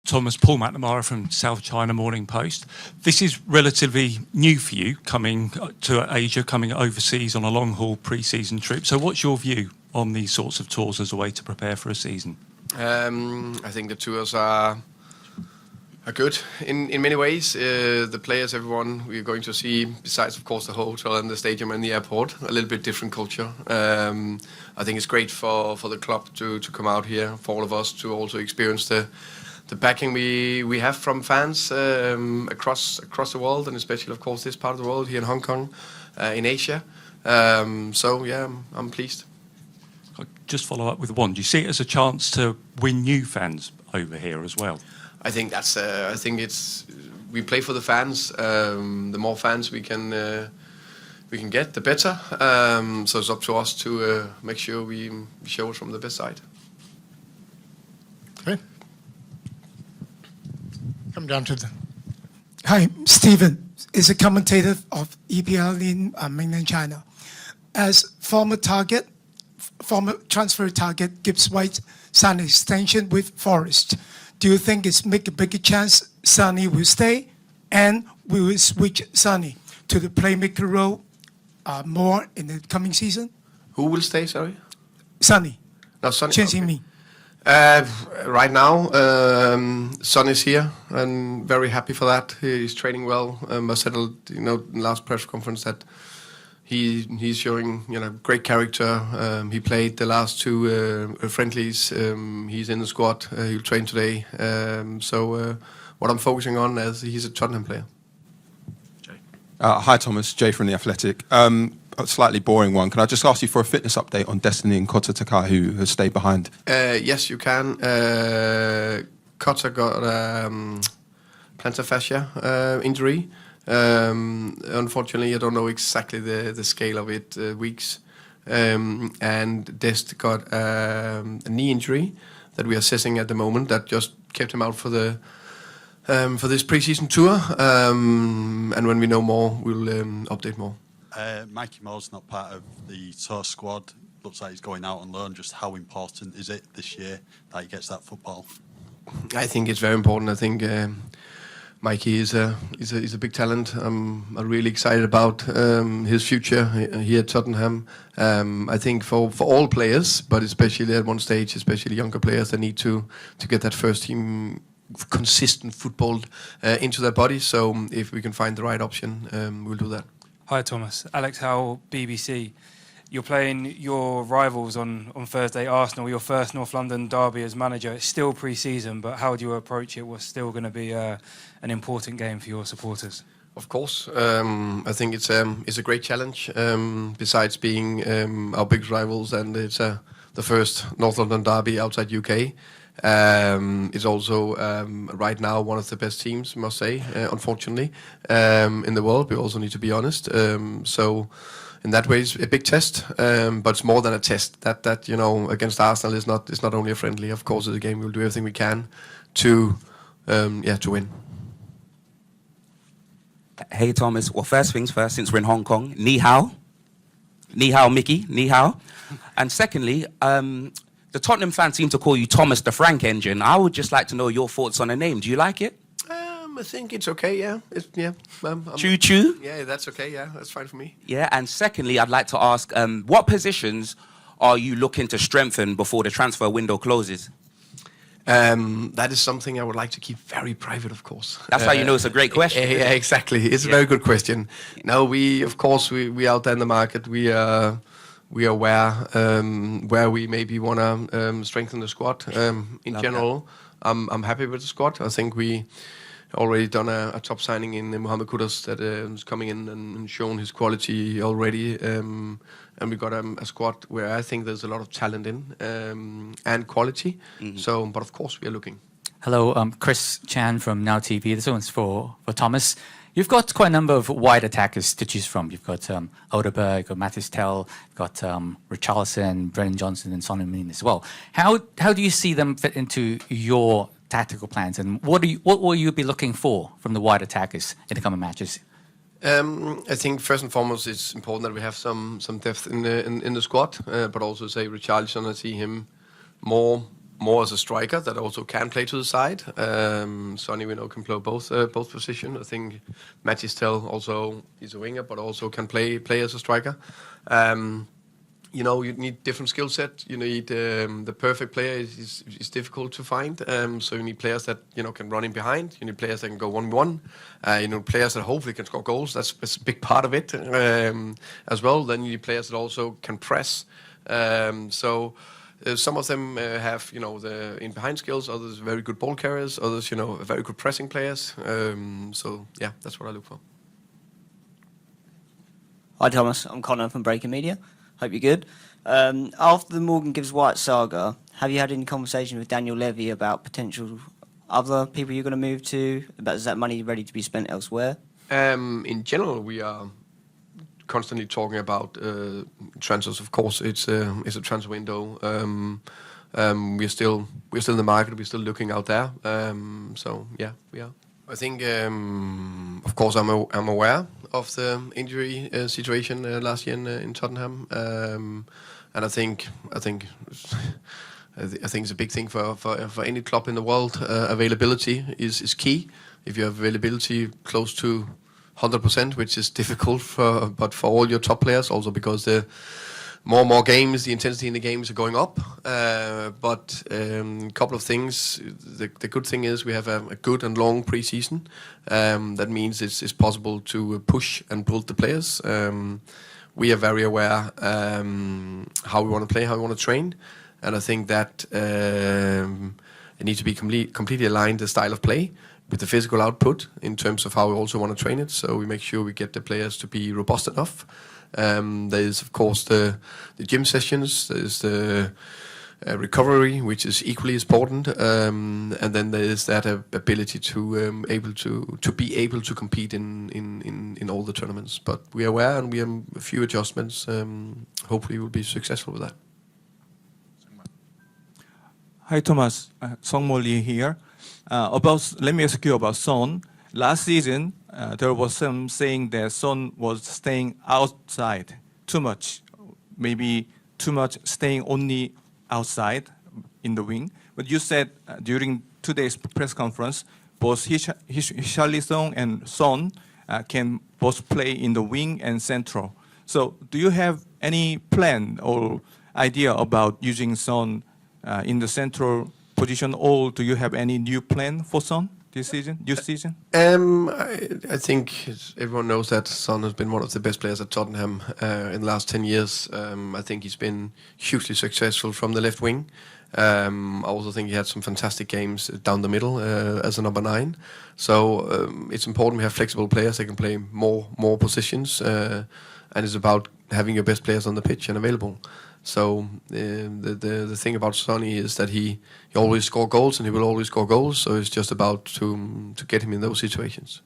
Thomas, Paul McNamara from South China Morning Post. This is relatively new for you, coming to Asia, coming overseas on a long-haul pre-season trip. So what's your view on these sorts of tours as a way to prepare for a season? I think the tours are good in many ways. The players, everyone we're going to see, besides of course the hotel and the stadium and the airport, a little bit different culture. I think it's great for the club to come out here, for all of us to also experience the backing we have from fans across the world, and especially of course this part of the world here in Hong Kong, in Asia. So yeah, I'm pleased. I'll just follow up with one. Do you see it as a chance to win new fans over here as well? I think that's. I think it's. We play for the fans. The more fans we can get, the better. So it's up to us to make sure we show it from the best side. Okay. Come down to the. Hi, Stephen is a commentator of EPL in mainland China. As former transfer target Gibbs White signed an extension with Forest. Do you think it's make a bigger chance Sonny will stay, and we will switch Sonny to the playmaker role more in the coming season? Who will stay? Sorry. Sonny. No, Sonny. Changing me. Right now, Son is here, and very happy for that. He's training well. I said, in the last press conference that he's showing, great character. He played the last two friendlies. He's in the squad. He'll train today. So what I'm focusing on is he's a Tottenham player. Jay. Hi, Thomas. Jay from The Athletic. A slightly boring one. Can I just ask you for a fitness update on Destiny and Kota Takai, who has stayed behind? Yes, you can. Kota got plantar fascia injury. Unfortunately, I don't know exactly the scale of it, weeks. And Dest got a knee injury that we are assessing at the moment that just kept him out for this pre-season tour. And when we know more, we'll update more. Mikey Moore's not part of the tour squad. Looks like he's going out on loan. Just how important is it this year that he gets that football? I think it's very important. I think Mikey is a big talent. I'm really excited about his future here at Tottenham. I think for all players, but especially at one stage, especially younger players, they need to get that first team consistent football into their body. So if we can find the right option, we'll do that. Hi Thomas, Alex Howell, BBC. You're playing your rivals on Thursday, Arsenal, your first North London derby as manager. It's still pre-season, but how do you approach it? What's still going to be an important game for your supporters? Of course, I think it's a great challenge. Besides being our big rivals, and it's the first North London derby outside UK. It's also right now one of the best teams, I must say, unfortunately, in the world. We also need to be honest. So in that way, it's a big test, but it's more than a test. That against Arsenal is not only a friendly. Of course, it's a game. We'll do everything we can to win. Hey Thomas. Well, first things first. Since we're in Hong Kong, ni hao, Mickey, ni hao, and secondly, the Tottenham fans seem to call you Thomas the Frank Engine. I would just like to know your thoughts on the name. Do you like it? I think it's okay, yeah. Choo-choo? Yeah, that's okay, yeah. That's fine for me. Yeah, and secondly, I'd like to ask, what positions are you looking to strengthen before the transfer window closes? That is something I would like to keep very private, of course. That's how you know it's a great question. Yeah, exactly. It's a very good question. Now, we out there in the market, we are aware where we maybe want to strengthen the squad. In general, I'm happy with the squad. I think we already done a top signing in Mohamed Kudus that is coming in and shown his quality already. And we got a squad where I think there's a lot of talent in and quality. Mm-hmm. So, but of course, we are looking. Hello, Chris Chan from Now TV. This one's for Thomas. You've got quite a number of wide attackers to choose from. You've got Odeberg, you've got Mathis Tel, you've got Richarlison, Brennan Johnson, and Sonny as well. How do you see them fit into your tactical plans, and what will you be looking for from the wide attackers in the coming matches? I think first and foremost it's important that we have some depth in the squad, but also say Richarlison, I see him more more as a striker that also can play to the side. Sonny, we know, can play both positions. I think Mattis Tell also is a winger, but also can play as a striker. You know, you need different skill set. You need the perfect player is difficult to find. So you need players that can run in behind. You need players that can go 1v1. You know, players that hopefully can score goals. That's a big part of it as well. Then you need players that also can press. So some of them have the in behind skills. Others very good ball carriers. Others very good pressing players. So yeah, that's what I look for. Hi Thomas, I'm Connor from Breaking Media. Hope you're good. After the Morgan Gibbs White saga, have you had any conversation with Daniel Levy about potential other people you're going to move to? Is that money ready to be spent elsewhere? In general, we are constantly talking about transfers. Of course, it's a transfer window. We're still in the market. We're still looking out there. So yeah, we are. I think, of course, I'm aware of the injury situation last year in Tottenham, and I think it's a big thing for any club in the world. Availability is key. If you have availability close to 100%, which is difficult but for all your top players, also because the more and more games, the intensity in the games are going up. But a couple of things. The good thing is we have a good and long pre-season. That means it's possible to push and build the players. We are very aware how we want to play, how we want to train. And I think that it needs to be completely aligned, the style of play, with the physical output in terms of how we also want to train it. So we make sure we get the players to be robust enough. There is, of course, the gym sessions. There is the recovery, which is equally as important, and then there is that ability to be able to compete in all the tournaments. But we are aware, and we have a few adjustments. Hopefully, we'll be successful with that. Hi, Thomas. Song Mo Lee here. Let me ask you about Son. Last season, there was some saying that Son was staying outside too much, maybe too much staying only outside in the wing. But you said during today's press conference, both Richarlison and Son can both play in the wing and central. So do you have any plan or idea about using Son in the central position, or do you have any new plan for Son? This season? I think everyone knows that Son has been one of the best players at Tottenham in the last 10 years. I think he's been hugely successful from the left wing. I also think he had some fantastic games down the middle as a number 9. So it's important we have flexible players that can play more positions, and it's about having your best players on the pitch and available. So the thing about Sonny is that he always scores goals, and he will always score goals. So it's just about to get him in those situations.